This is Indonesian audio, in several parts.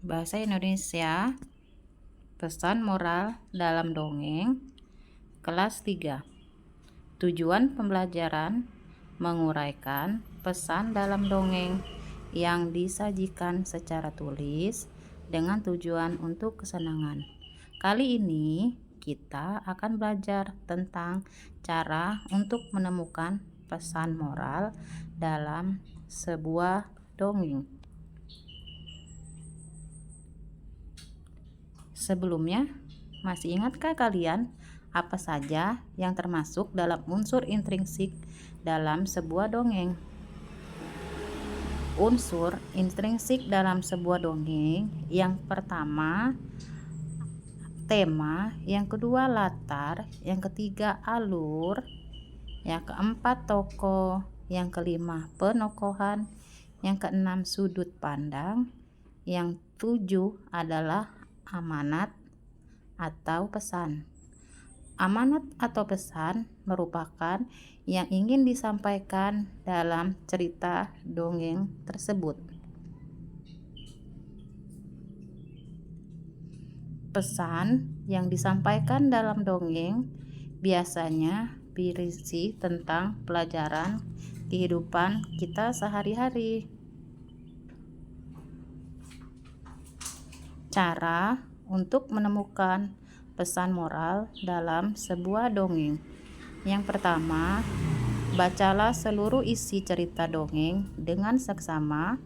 Bahasa Indonesia, pesan moral dalam dongeng, kelas 3. Tujuan pembelajaran menguraikan pesan dalam dongeng yang disajikan secara tulis dengan tujuan untuk kesenangan. Kali ini kita akan belajar tentang cara untuk menemukan pesan moral dalam sebuah dongeng. Sebelumnya, masih ingatkah kalian apa saja yang termasuk dalam unsur intrinsik dalam sebuah dongeng? Unsur intrinsik dalam sebuah dongeng yang pertama tema, yang kedua latar, yang ketiga alur, yang keempat tokoh, yang kelima penokohan, yang keenam sudut pandang, yang tujuh adalah amanat atau pesan. Amanat atau pesan merupakan yang ingin disampaikan dalam cerita dongeng tersebut. Pesan yang disampaikan dalam dongeng biasanya berisi tentang pelajaran kehidupan kita sehari-hari. Cara untuk menemukan pesan moral dalam sebuah dongeng. Yang pertama, bacalah seluruh isi cerita dongeng dengan seksama.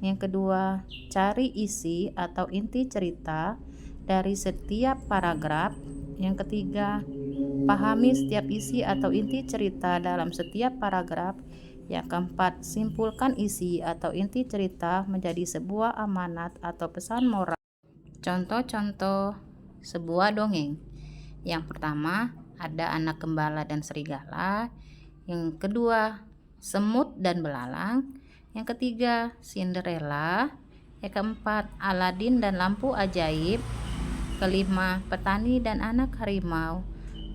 Yang kedua, cari isi atau inti cerita dari setiap paragraf. Yang ketiga, pahami setiap isi atau inti cerita dalam setiap paragraf. Yang keempat, simpulkan isi atau inti cerita menjadi sebuah amanat atau pesan moral. Contoh-contoh sebuah dongeng. Yang pertama, ada anak gembala dan serigala. Yang kedua, semut dan belalang. Yang ketiga, Cinderella. Yang keempat, Aladin dan lampu ajaib. Kelima, petani dan anak harimau.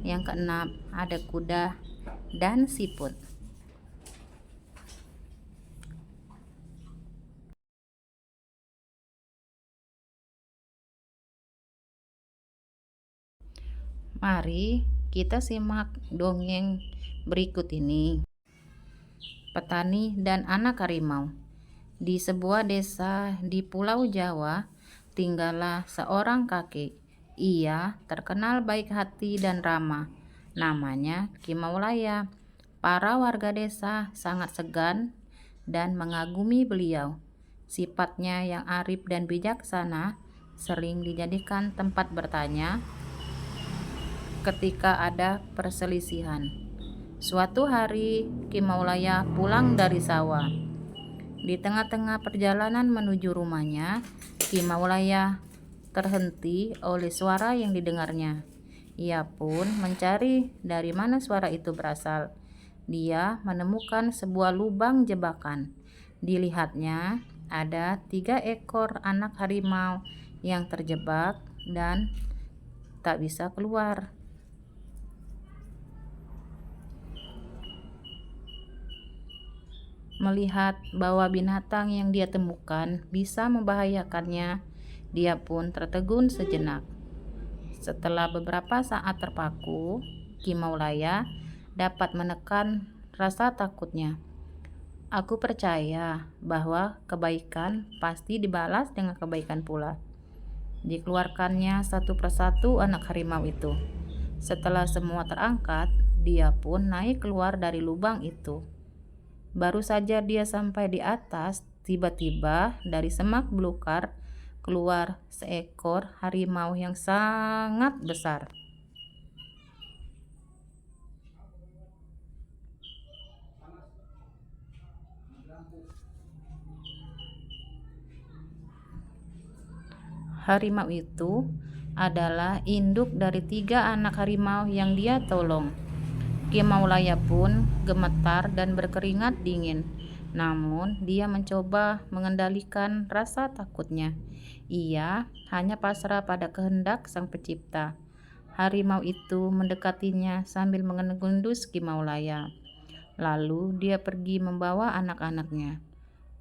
Yang keenam, ada kuda dan siput. Mari kita simak dongeng berikut ini. Petani dan anak harimau. Di sebuah desa di Pulau Jawa, tinggallah seorang kakek. Ia terkenal baik hati dan ramah. Namanya Ki Maulaya. Para warga desa sangat segan dan mengagumi beliau. Sifatnya yang arif dan bijaksana sering dijadikan tempat bertanya ketika ada perselisihan. Suatu hari, Ki Maulaya pulang dari sawah. Di tengah-tengah perjalanan menuju rumahnya, Ki Maulaya terhenti oleh suara yang didengarnya. Ia pun mencari dari mana suara itu berasal. Dia menemukan sebuah lubang jebakan. Dilihatnya ada 3 ekor anak harimau yang terjebak dan tak bisa keluar. Melihat bahwa binatang yang dia temukan bisa membahayakannya, dia pun tertegun sejenak. Setelah beberapa saat terpaku, Ki Maulaya dapat menekan rasa takutnya. Aku percaya bahwa kebaikan pasti dibalas dengan kebaikan pula. Dikeluarkannya satu persatu anak harimau itu. Setelah semua terangkat, dia pun naik keluar dari lubang itu. Baru saja dia sampai di atas, tiba-tiba dari semak belukar keluar seekor harimau yang sangat besar. Harimau itu adalah induk dari 3 anak harimau yang dia tolong. Ki Maulaya pun gemetar dan berkeringat dingin. Namun dia mencoba mengendalikan rasa takutnya. Ia hanya pasrah pada kehendak Sang Pencipta. Harimau itu mendekatinya sambil mengendus Ki Maulaya. Lalu dia pergi membawa anak-anaknya.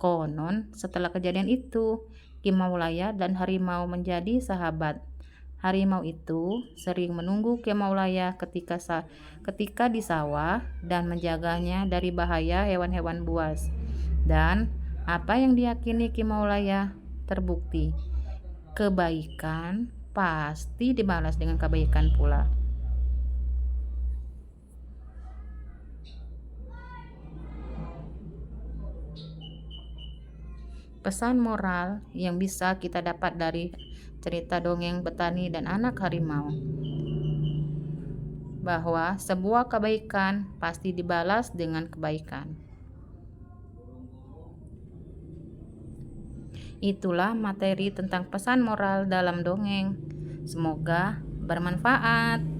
Konon setelah kejadian itu, Kimaulaya dan harimau menjadi sahabat. Harimau itu sering menunggu Kimaulaya ketika di sawah dan menjaganya dari bahaya hewan-hewan buas. Dan apa yang diyakini Kimaulaya terbukti. Kebaikan pasti dibalas dengan kebaikan pula. Pesan moral yang bisa kita dapat dari cerita dongeng Betani dan Anak Harimau, bahwa sebuah kebaikan pasti dibalas dengan kebaikan. Itulah materi tentang pesan moral dalam dongeng. Semoga bermanfaat.